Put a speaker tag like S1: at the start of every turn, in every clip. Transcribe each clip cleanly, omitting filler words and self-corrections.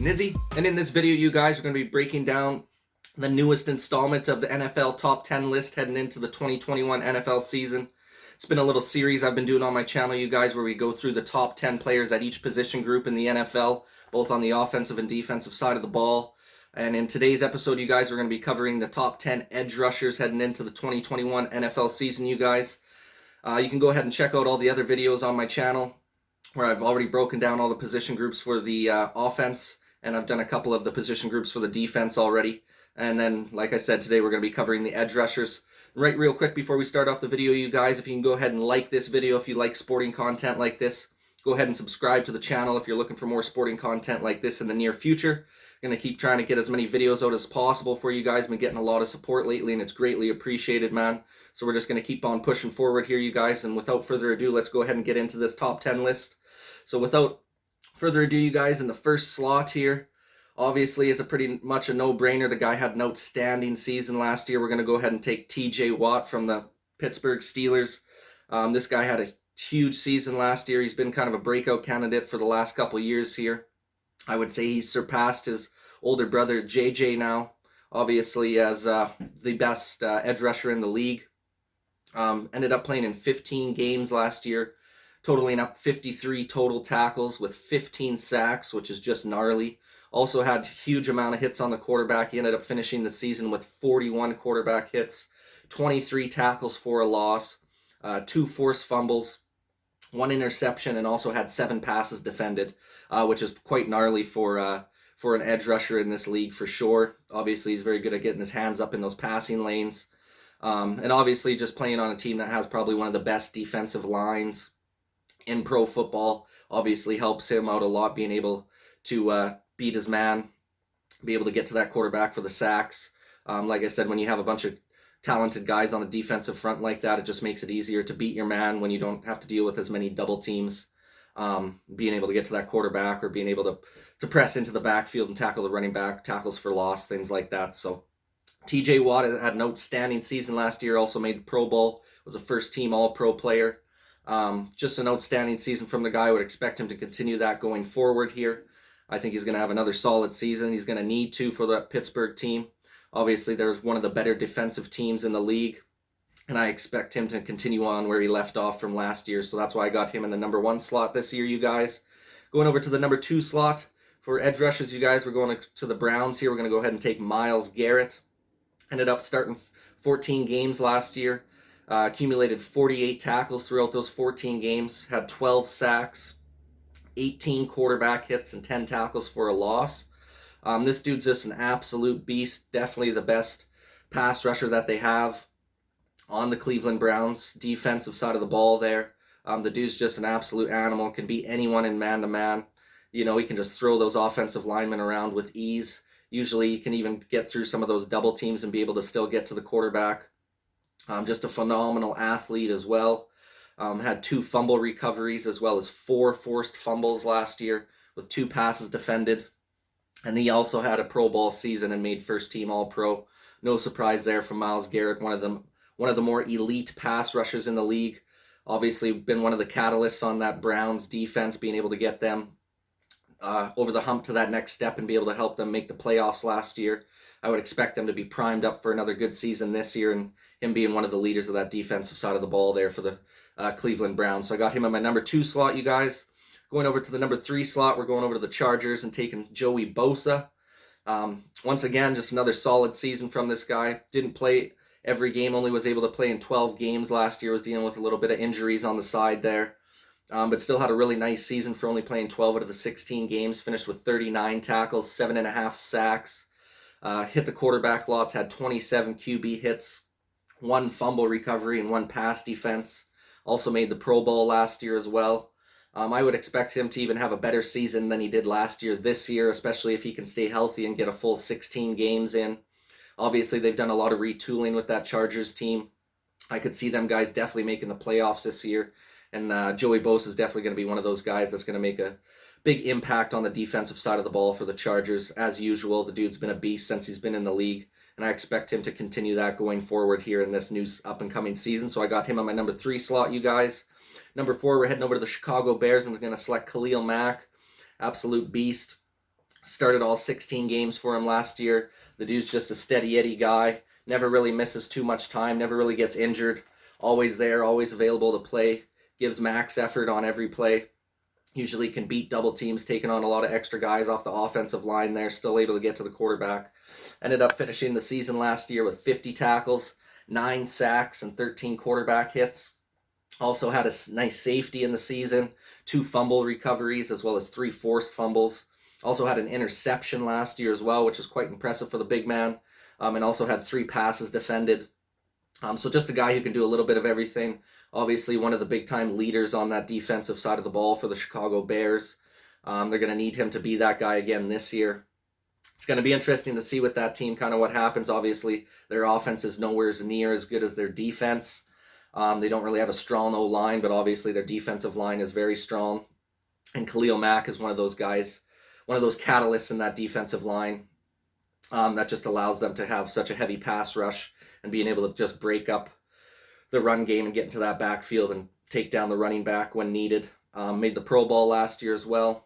S1: Nizzy, and in this video you guys are going to be breaking down the newest installment of the NFL Top 10 list heading into the 2021 NFL season. It's been a little series I've been doing on my channel, you guys, where we go through the top 10 players at each position group in the NFL, both on the offensive and defensive side of the ball. And in today's episode, you guys are going to be covering the top 10 edge rushers heading into the 2021 NFL season, you guys. You can go ahead and check out all the other videos on my channel where I've already broken down all the position groups for the offense, and I've done a couple of the position groups for the defense already. And then, like I said, today we're going to be covering the edge rushers. Right, real quick before we start off the video, you guys, if you can go ahead and like this video if you like sporting content like this. Go ahead and subscribe to the channel if you're looking for more sporting content like this in the near future. I'm going to keep trying to get as many videos out as possible for you guys. I've been getting a lot of support lately, and it's greatly appreciated, man. So we're just going to keep on pushing forward here, you guys. And without further ado, let's go ahead and get into this top 10 list. So without further ado, you guys, in the first slot here, obviously it's a pretty much a no-brainer. The guy had an outstanding season last year. We're going to go ahead and take TJ Watt from the Pittsburgh Steelers. This guy had a huge season last year. He's been kind of a breakout candidate for the last couple years here. I would say he's surpassed his older brother JJ now, obviously, as the best edge rusher in the league. Ended up playing in 15 games last year, totaling up 53 total tackles with 15 sacks, which is just gnarly. Also had a huge amount of hits on the quarterback. He ended up finishing the season with 41 quarterback hits, 23 tackles for a loss, 2 forced fumbles, 1 interception, and also had 7 passes defended, which is quite gnarly for an edge rusher in this league for sure. Obviously, he's very good at getting his hands up in those passing lanes. And obviously, just playing on a team that has probably one of the best defensive lines in pro football obviously helps him out a lot, being able to beat his man, be able to get to that quarterback for the sacks. Like I said, when you have a bunch of talented guys on the defensive front like that, it just makes it easier to beat your man when you don't have to deal with as many double teams. Being able to get to that quarterback, or being able to press into the backfield and tackle the running back, tackles for loss, things like that. So TJ Watt had an outstanding season last year, also made the Pro Bowl, was a first-team All-Pro player. Just an outstanding season from the guy. I would expect him to continue that going forward here. I think he's going to have another solid season. He's going to need to for that Pittsburgh team. Obviously, they're one of the better defensive teams in the league, and I expect him to continue on where he left off from last year. So that's why I got him in the number 1 slot this year, you guys. Going over to the number 2 slot for edge rushers, you guys, we're going to the Browns here. We're going to go ahead and take Myles Garrett. Ended up starting 14 games last year. Accumulated 48 tackles throughout those 14 games. Had 12 sacks, 18 quarterback hits, and 10 tackles for a loss. This dude's just an absolute beast. Definitely the best pass rusher that they have on the Cleveland Browns defensive side of the ball there. The dude's just an absolute animal. Can beat anyone in man-to-man. You know, he can just throw those offensive linemen around with ease. Usually he can even get through some of those double teams and be able to still get to the quarterback. Just a phenomenal athlete as well. Had 2 fumble recoveries as well as 4 forced fumbles last year with 2 passes defended. And he also had a Pro Bowl season and made first-team All-Pro. No surprise there from Myles Garrett, one of the more elite pass rushers in the league. Obviously been one of the catalysts on that Browns defense, being able to get them over the hump to that next step and be able to help them make the playoffs last year. I would expect them to be primed up for another good season this year, and him being one of the leaders of that defensive side of the ball there for the Cleveland Browns. So I got him in my number 2 slot, you guys. Going over to the number 3 slot, we're going over to the Chargers and taking Joey Bosa. Once again, just another solid season from this guy. Didn't play every game, only was able to play in 12 games last year. Was dealing with a little bit of injuries on the side there. But still had a really nice season for only playing 12 out of the 16 games. Finished with 39 tackles, 7.5 sacks. Hit the quarterback lots, had 27 QB hits, 1 fumble recovery, and 1 pass defense. Also made the Pro Bowl last year as well. I would expect him to even have a better season than he did last year this year, especially if he can stay healthy and get a full 16 games in. Obviously, they've done a lot of retooling with that Chargers team. I could see them guys definitely making the playoffs this year. And Joey Bosa is definitely going to be one of those guys that's going to make a big impact on the defensive side of the ball for the Chargers. As usual, the dude's been a beast since he's been in the league, and I expect him to continue that going forward here in this new up-and-coming season. So I got him on my number 3 slot, you guys. Number 4, we're heading over to the Chicago Bears, and I'm going to select Khalil Mack. Absolute beast. Started all 16 games for him last year. The dude's just a steady Eddie guy. Never really misses too much time. Never really gets injured. Always there, always available to play. Gives max effort on every play. Usually can beat double teams, taking on a lot of extra guys off the offensive line there. Still able to get to the quarterback. Ended up finishing the season last year with 50 tackles, 9 sacks, and 13 quarterback hits. Also had a nice safety in the season, 2 fumble recoveries, as well as 3 forced fumbles. Also had an interception last year as well, which is quite impressive for the big man. And also had 3 passes defended. So just a guy who can do a little bit of everything. Obviously one of the big-time leaders on that defensive side of the ball for the Chicago Bears. They're going to need him to be that guy again this year. It's going to be interesting to see with that team kind of what happens. Obviously, their offense is nowhere near as good as their defense. They don't really have a strong O-line, but obviously their defensive line is very strong. And Khalil Mack is one of those guys, one of those catalysts in that defensive line that just allows them to have such a heavy pass rush and being able to just break up the run game and get into that backfield and take down the running back when needed. Made the Pro Bowl last year as well.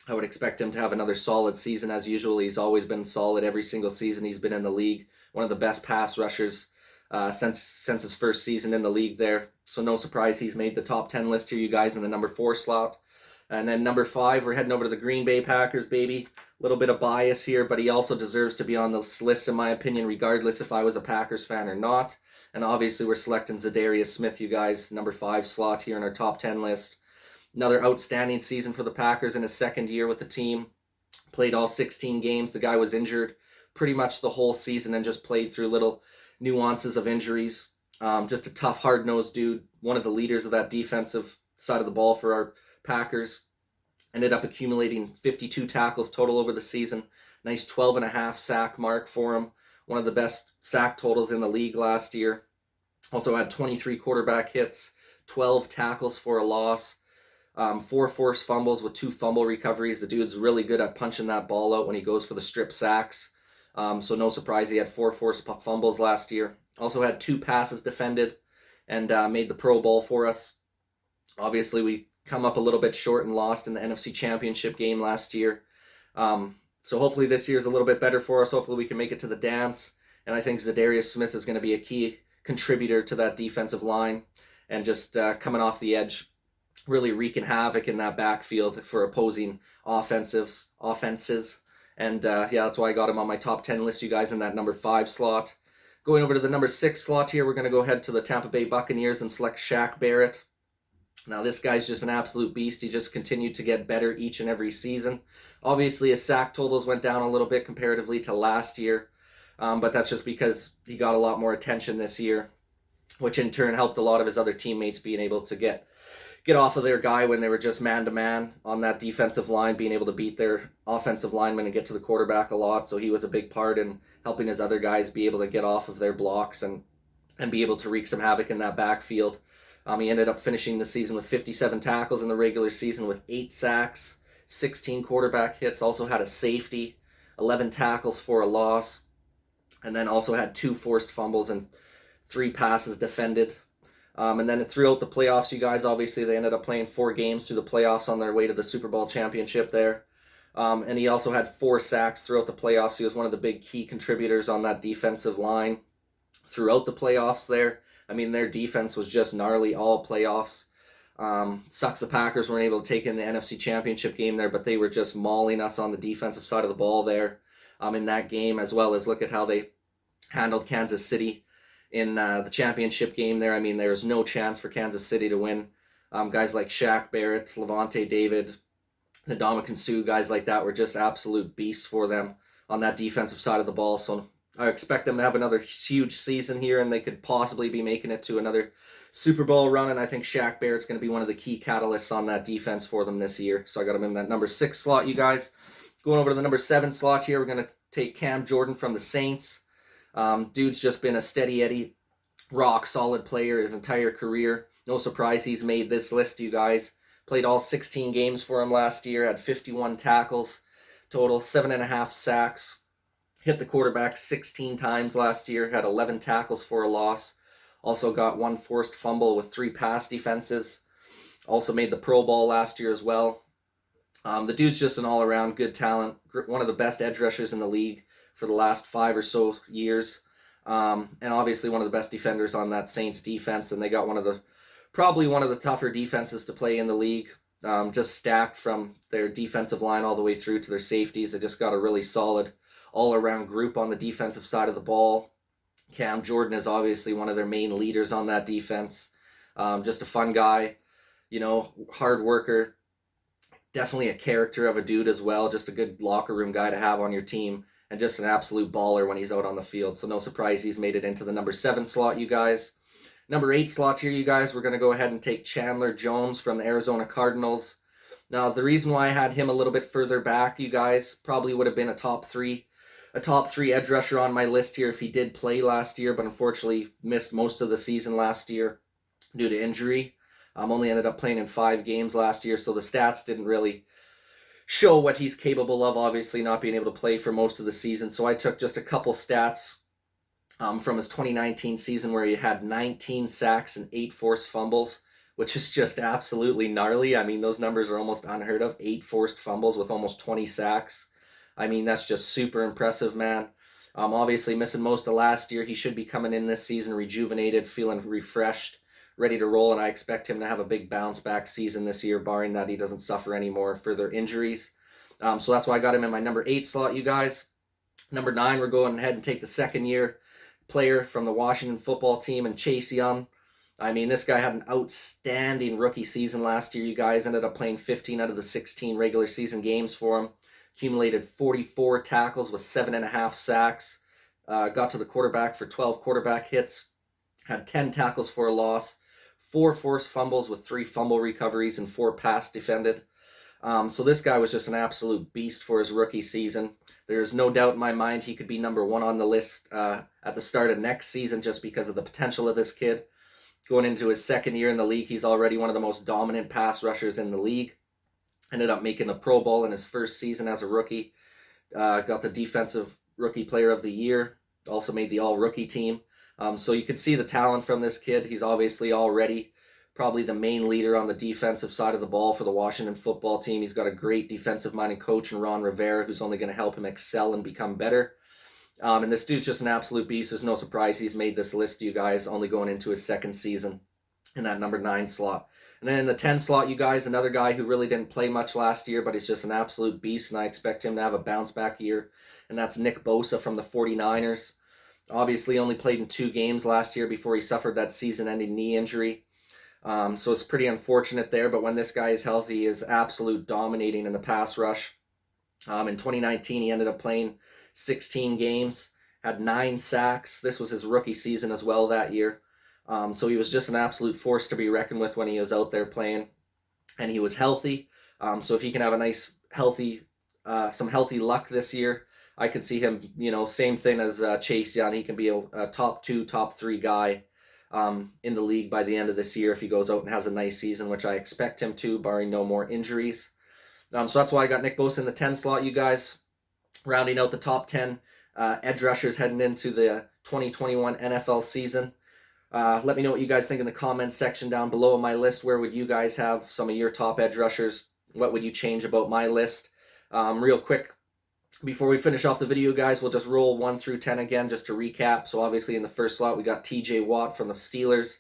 S1: I would expect him to have another solid season as usual. He's always been solid every single season he's been in the league. One of the best pass rushers since his first season in the league there. So no surprise he's made the top 10 list here, you guys, in the number 4 slot. And then number 5, we're heading over to the Green Bay Packers, baby. A little bit of bias here, but he also deserves to be on this list, in my opinion, regardless if I was a Packers fan or not. And obviously we're selecting Zadarius Smith, you guys, number 5 slot here in our top 10 list. Another outstanding season for the Packers in his second year with the team. Played all 16 games. The guy was injured pretty much the whole season and just played through little nuances of injuries. Just a tough, hard-nosed dude. One of the leaders of that defensive side of the ball for our Packers. Ended up accumulating 52 tackles total over the season. Nice 12.5 sack mark for him. One of the best sack totals in the league last year. Also had 23 quarterback hits, 12 tackles for a loss. 4 forced fumbles with 2 fumble recoveries. The dude's really good at punching that ball out when he goes for the strip sacks. So no surprise he had 4 forced fumbles last year. Also had 2 passes defended and made the Pro Bowl for us. Obviously we come up a little bit short and lost in the NFC Championship game last year. So hopefully this year is a little bit better for us. Hopefully we can make it to the dance. And I think Zadarius Smith is going to be a key contributor to that defensive line and just coming off the edge, really wreaking havoc in that backfield for opposing offenses. And yeah, that's why I got him on my top 10 list, you guys, in that number 5 slot. Going over to the number 6 slot here, we're going to go ahead to the Tampa Bay Buccaneers and select Shaq Barrett. Now this guy's just an absolute beast. He just continued to get better each and every season. Obviously his sack totals went down a little bit comparatively to last year. But that's just because he got a lot more attention this year, which in turn helped a lot of his other teammates being able to get off of their guy when they were just man-to-man on that defensive line, being able to beat their offensive linemen and get to the quarterback a lot. So he was a big part in helping his other guys be able to get off of their blocks and be able to wreak some havoc in that backfield. He ended up finishing the season with 57 tackles in the regular season with 8 sacks, 16 quarterback hits, also had a safety, 11 tackles for a loss, and then also had 2 forced fumbles and 3 passes defended. And then throughout the playoffs, you guys, obviously they ended up playing 4 games through the playoffs on their way to the Super Bowl championship there. And he also had 4 sacks throughout the playoffs. He was one of the big key contributors on that defensive line throughout the playoffs there. I mean, their defense was just gnarly all playoffs. Sucks the Packers weren't able to take in the NFC Championship game there, but they were just mauling us on the defensive side of the ball there in that game, as well as look at how they handled Kansas City in the championship game there. I mean, there was no chance for Kansas City to win. Guys like Shaq Barrett, Levante David, Ndamukong Suh, guys like that were just absolute beasts for them on that defensive side of the ball. So I expect them to have another huge season here, and they could possibly be making it to another Super Bowl run, and I think Shaq Barrett's going to be one of the key catalysts on that defense for them this year. So I got him in that number 6 slot, you guys. Going over to the number 7 slot here, we're going to take Cam Jordan from the Saints. Dude's just been a steady Eddie, rock solid player his entire career. No surprise he's made this list, you guys. Played all 16 games for him last year, had 51 tackles total, 7.5 sacks. Hit the quarterback 16 times last year, had 11 tackles for a loss. Also got 1 forced fumble with 3 pass defenses. Also made the Pro Bowl last year as well. The dude's just an all-around good talent, one of the best edge rushers in the league for the last 5 or so years, and obviously one of the best defenders on that Saints defense. And they got probably one of the tougher defenses to play in the league. Just stacked from their defensive line all the way through to their safeties. They just got a really solid all-around group on the defensive side of the ball. Cam Jordan is obviously one of their main leaders on that defense. Just a fun guy, hard worker. Definitely a character of a dude as well. Just a good locker room guy to have on your team. And just an absolute baller when he's out on the field. So no surprise he's made it into the number 7 slot, you guys. Number 8 slot here, you guys, we're going to go ahead and take Chandler Jones from the Arizona Cardinals. Now, the reason why I had him a little bit further back, you guys, probably would have been a top three edge rusher on my list here if he did play last year, but unfortunately missed most of the season last year due to injury. Only ended up playing in 5 games last year, so the stats didn't really show what he's capable of, obviously not being able to play for most of the season. So I took just a couple stats from his 2019 season where he had 19 sacks and 8 forced fumbles, which is just absolutely gnarly. I mean, those numbers are almost unheard of. 8 forced fumbles with almost 20 sacks. I mean, that's just super impressive, man. Obviously missing most of last year. He should be coming in this season rejuvenated, feeling refreshed, ready to roll, and I expect him to have a big bounce back season this year, barring that he doesn't suffer any more further injuries. So that's why I got him in my number 8 slot, you guys. Number 9, we're going ahead and take the second-year player from the Washington football team, and Chase Young. I mean, this guy had an outstanding rookie season last year, you guys. Ended up playing 15 out of the 16 regular season games for him. Accumulated 44 tackles with 7.5 sacks. Got to the quarterback for 12 quarterback hits. Had 10 tackles for a loss. 4 forced fumbles with 3 fumble recoveries and 4 pass defended. So this guy was just an absolute beast for his rookie season. There's no doubt in my mind he could be number 1 on the list at the start of next season just because of the potential of this kid. Going into his second year in the league, he's already one of the most dominant pass rushers in the league. Ended up making the Pro Bowl in his first season as a rookie. Got the Defensive Rookie Player of the Year. Also made the All-Rookie team. So you can see the talent from this kid. He's obviously already probably the main leader on the defensive side of the ball for the Washington football team. He's got a great defensive-minded coach in Ron Rivera who's only going to help him excel and become better. And this dude's just an absolute beast. There's no surprise he's made this list, you guys, only going into his second season in that number 9 slot. And then in the 10 slot, you guys, another guy who really didn't play much last year, but he's just an absolute beast, and I expect him to have a bounce-back year, and that's Nick Bosa from the 49ers. Obviously only played in 2 games last year before he suffered that season-ending knee injury. So it's pretty unfortunate there, but when this guy is healthy, he is absolute dominating in the pass rush. In 2019, he ended up playing 16 games, had 9 sacks. This was his rookie season as well that year. So he was just an absolute force to be reckoned with when he was out there playing, and he was healthy. So if he can have a nice, some healthy luck this year, I could see him, same thing as Chase Young. He can be a top 2, top 3 guy in the league by the end of this year if he goes out and has a nice season, which I expect him to, barring no more injuries. So that's why I got Nick Bosa in the 10 slot, you guys. Rounding out the top 10 edge rushers heading into the 2021 NFL season. Let me know what you guys think in the comments section down below on my list. Where would you guys have some of your top edge rushers? What would you change about my list? Real quick, before we finish off the video, guys, we'll just roll 1 through 10 again just to recap. So obviously in the first slot, we got TJ Watt from the Steelers.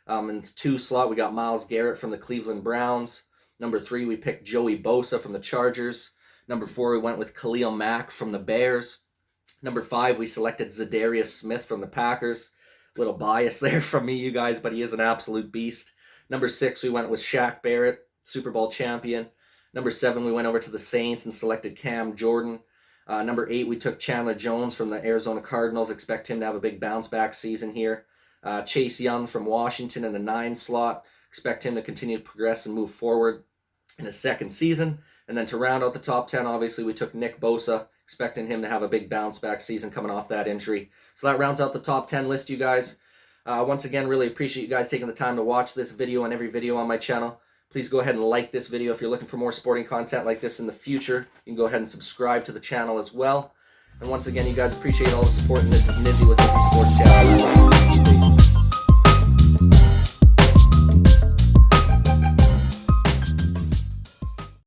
S1: In the 2 slot, we got Myles Garrett from the Cleveland Browns. Number 3, we picked Joey Bosa from the Chargers. Number 4, we went with Khalil Mack from the Bears. Number 5, we selected Zadarius Smith from the Packers. Little bias there from me, you guys, but he is an absolute beast. Number 6, we went with Shaq Barrett, Super Bowl champion. Number 7, we went over to the Saints and selected Cam Jordan. Number 8, we took Chandler Jones from the Arizona Cardinals. Expect him to have a big bounce-back season here. Chase Young from Washington in the 9 slot. Expect him to continue to progress and move forward in his second season. And then to round out the top 10, obviously, we took Nick Bosa, expecting him to have a big bounce-back season coming off that injury. So that rounds out the top 10 list, you guys. Once again, really appreciate you guys taking the time to watch this video and every video on my channel. Please go ahead and like this video. If you're looking for more sporting content like this in the future, you can go ahead and subscribe to the channel as well. And once again, you guys, appreciate all the support, and this is Nizzy with the Sports Channel.